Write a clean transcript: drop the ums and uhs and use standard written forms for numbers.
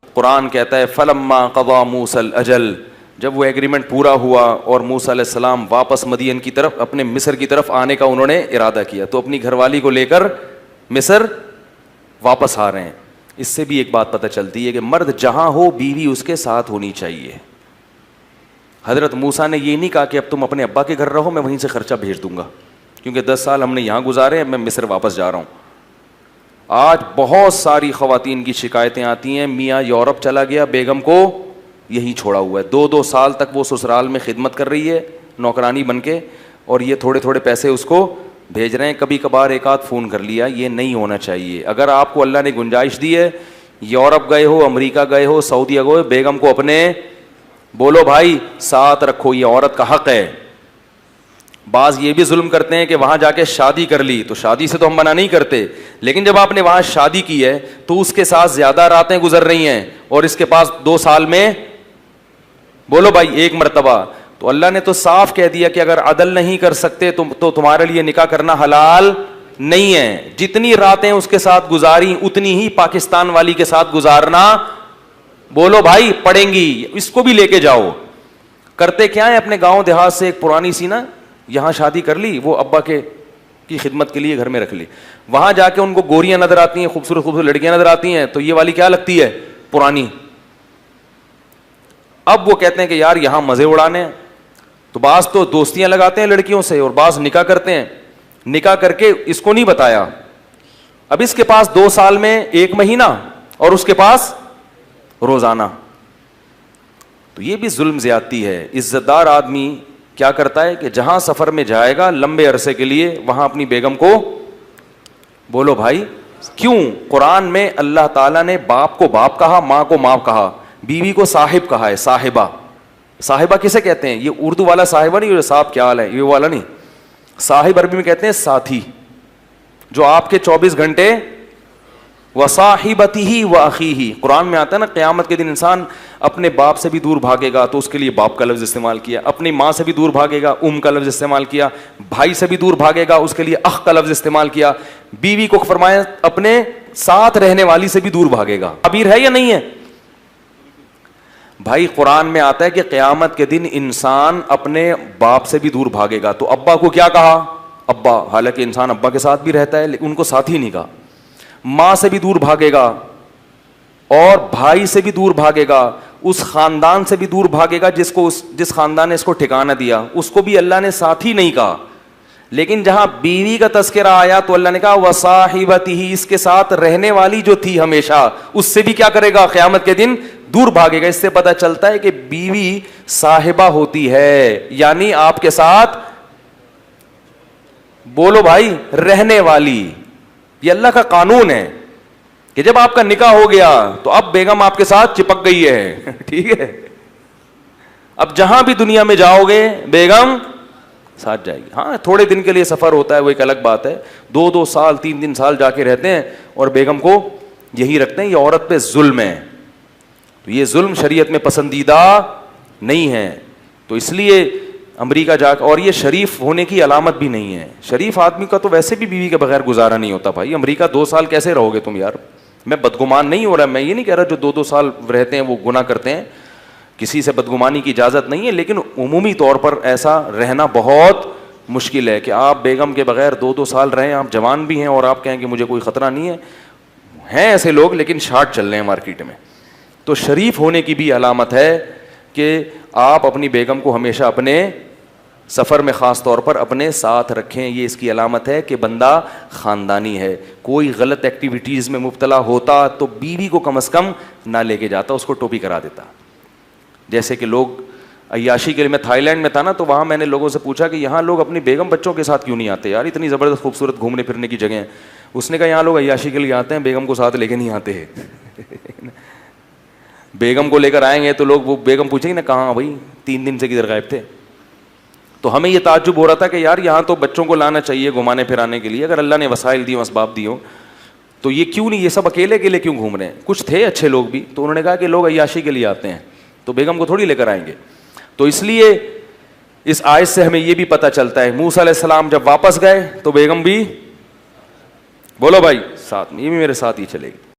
قرآن کہتا ہے فلما قضا موسیٰ الاجل، جب وہ ایگریمنٹ پورا ہوا اور موسیٰ علیہ السلام واپس مدین کی طرف اپنے مصر کی طرف آنے کا انہوں نے ارادہ کیا، تو اپنی گھر والی کو لے کر مصر واپس آ رہے ہیں. اس سے بھی ایک بات پتہ چلتی ہے کہ مرد جہاں ہو بیوی اس کے ساتھ ہونی چاہیے. حضرت موسیٰ نے یہ نہیں کہا کہ اب تم اپنے ابا کے گھر رہو، میں وہیں سے خرچہ بھیج دوں گا کیونکہ 10 سال ہم نے یہاں گزارے ہیں، میں مصر واپس جا رہا ہوں. آج بہت ساری خواتین کی شکایتیں آتی ہیں، میاں یورپ چلا گیا، بیگم کو یہی چھوڑا ہوا ہے، 2 سال تک وہ سسرال میں خدمت کر رہی ہے نوکرانی بن کے، اور یہ تھوڑے تھوڑے پیسے اس کو بھیج رہے ہیں، کبھی کبھار ایک آدھ فون کر لیا. یہ نہیں ہونا چاہیے. اگر آپ کو اللہ نے گنجائش دی ہے، یورپ گئے ہو، امریکہ گئے ہو، سعودیہ گئے ہو، بیگم کو اپنے بولو بھائی ساتھ رکھو، یہ عورت کا حق ہے. بعض یہ بھی ظلم کرتے ہیں کہ وہاں جا کے شادی کر لی، تو شادی سے تو ہم منع نہیں کرتے، لیکن جب آپ نے وہاں شادی کی ہے تو اس کے ساتھ زیادہ راتیں گزر رہی ہیں اور اس کے پاس 2 سال میں بولو بھائی 1 مرتبہ، تو اللہ نے تو صاف کہہ دیا کہ اگر عدل نہیں کر سکتے تو تمہارے لیے نکاح کرنا حلال نہیں ہے. جتنی راتیں اس کے ساتھ گزاری اتنی ہی پاکستان والی کے ساتھ گزارنا بولو بھائی پڑیں گی. اس کو بھی لے کے جاؤ. کرتے کیا ہے، اپنے گاؤں دیہات سے ایک پرانی سی نا یہاں شادی کر لی، وہ ابا کی خدمت کے لیے گھر میں رکھ لی، وہاں جا کے ان کو گوریاں نظر آتی ہیں، خوبصورت خوبصورت لڑکیاں نظر آتی ہیں، تو یہ والی کیا لگتی ہے، پرانی. اب وہ کہتے ہیں کہ یار یہاں مزے اڑانے ہیں، تو بعض تو دوستیاں لگاتے ہیں لڑکیوں سے اور بعض نکاح کرتے ہیں. نکاح کر کے اس کو نہیں بتایا، اب اس کے پاس 2 سال میں 1 مہینہ اور اس کے پاس روزانہ. تو یہ بھی ظلم زیادتی ہے. عزت دار آدمی کیا کرتا ہے کہ جہاں سفر میں جائے گا لمبے عرصے کے لیے وہاں اپنی بیگم کو بولو بھائی. کیوں؟ قرآن میں اللہ تعالیٰ نے باپ کو باپ کہا، ماں کو ماں کہا، بیوی کو صاحب کہا ہے، صاحبہ. صاحبہ کسے کہتے ہیں؟ یہ اردو والا صاحبہ نہیں، صاحب کیا حال ہے یہ والا نہیں. صاحب عربی میں کہتے ہیں ساتھی، جو آپ کے 24 گھنٹے وصاحبتہ واخیہ. قرآن میں آتا ہے نا قیامت کے دن انسان اپنے باپ سے بھی دور بھاگے گا، تو اس کے لیے باپ کا لفظ استعمال کیا. اپنی ماں سے بھی دور بھاگے گا، کا لفظ استعمال کیا. بھائی سے بھی دور بھاگے گا، اس کے لیے اخ کا لفظ استعمال کیا. بیوی کو فرمایا اپنے ساتھ رہنے والی سے بھی دور بھاگے گا. تعبیر ہے یا نہیں ہے بھائی؟ قرآن میں آتا ہے کہ قیامت کے دن انسان اپنے باپ سے بھی دور بھاگے گا. تو ابا کو کیا کہا؟ ابا، حالانکہ انسان ابا کے ساتھ بھی رہتا ہے لیکن ان کو ساتھ ہی نہیں کہا. ماں سے بھی دور بھاگے گا اور بھائی سے بھی دور بھاگے گا، اس خاندان سے بھی دور بھاگے گا جس خاندان نے اس کو ٹھکانہ دیا، اس کو بھی اللہ نے ساتھی نہیں کہا. لیکن جہاں بیوی کا تذکرہ آیا تو اللہ نے کہا وصاحبتہ، اس کے ساتھ رہنے والی جو تھی ہمیشہ، اس سے بھی کیا کرے گا؟ قیامت کے دن دور بھاگے گا. اس سے پتہ چلتا ہے کہ بیوی صاحبہ ہوتی ہے، یعنی آپ کے ساتھ بولو بھائی رہنے والی. یہ اللہ کا قانون ہے کہ جب آپ کا نکاح ہو گیا تو اب بیگم آپ کے ساتھ چپک گئی ہے. ٹھیک ہے، اب جہاں بھی دنیا میں جاؤ گے بیگم ساتھ جائے گی. ہاں تھوڑے دن کے لیے سفر ہوتا ہے، وہ ایک الگ بات ہے. 2 سال 3 سال جا کے رہتے ہیں اور بیگم کو یہی رکھتے ہیں. یہ عورت پہ ظلم ہے. تو یہ ظلم شریعت میں پسندیدہ نہیں ہے. تو اس لیے امریکہ جا کے، اور یہ شریف ہونے کی علامت بھی نہیں ہے. شریف آدمی کا تو ویسے بھی بیوی کے بغیر گزارا نہیں ہوتا بھائی. امریکہ 2 سال کیسے رہو گے تم یار؟ میں بدگمان نہیں ہو رہا، میں یہ نہیں کہہ رہا جو 2 سال رہتے ہیں وہ گناہ کرتے ہیں، کسی سے بدگمانی کی اجازت نہیں ہے، لیکن عمومی طور پر ایسا رہنا بہت مشکل ہے کہ آپ بیگم کے بغیر 2 سال رہیں. آپ جوان بھی ہیں اور آپ کہیں کہ مجھے کوئی خطرہ نہیں ہے. ہیں ایسے لوگ لیکن شارٹ چل رہے ہیں مارکیٹ میں. تو شریف ہونے کی بھی علامت ہے کہ آپ اپنی بیگم کو ہمیشہ اپنے سفر میں خاص طور پر اپنے ساتھ رکھیں. یہ اس کی علامت ہے کہ بندہ خاندانی ہے. کوئی غلط ایکٹیویٹیز میں مبتلا ہوتا تو بیوی کو کم از کم نہ لے کے جاتا، اس کو ٹوپی کرا دیتا. جیسے کہ لوگ عیاشی کے لیے، میں تھائی لینڈ میں تھا نا، تو وہاں میں نے لوگوں سے پوچھا کہ یہاں لوگ اپنی بیگم بچوں کے ساتھ کیوں نہیں آتے یار؟ اتنی زبردست خوبصورت گھومنے پھرنے کی جگہ ہیں. اس نے کہا یہاں لوگ عیاشی کے لیے آتے ہیں، بیگم کو ساتھ لے کے نہیں آتے ہیں. بیگم کو لے کر آئیں گے تو لوگ، وہ بیگم پوچھیں گے نا کہاں بھائی 3 دن سے کدھر غائب تھے. تو ہمیں یہ تعجب ہو رہا تھا کہ یار یہاں تو بچوں کو لانا چاہیے گھمانے پھرانے کے لیے، اگر اللہ نے وسائل دی، اسباب دی ہو تو یہ کیوں نہیں؟ یہ سب اکیلے اکیلے کیوں گھوم رہے ہیں؟ کچھ تھے اچھے لوگ بھی، تو انہوں نے کہا کہ لوگ عیاشی کے لیے آتے ہیں تو بیگم کو تھوڑی لے کر آئیں گے. تو اس لیے اس آیت سے ہمیں یہ بھی پتہ چلتا ہے موسیٰ علیہ السلام جب واپس گئے تو بیگم بھی بولو بھائی ساتھ میں، یہ بھی میرے ساتھ ہی چلے گی.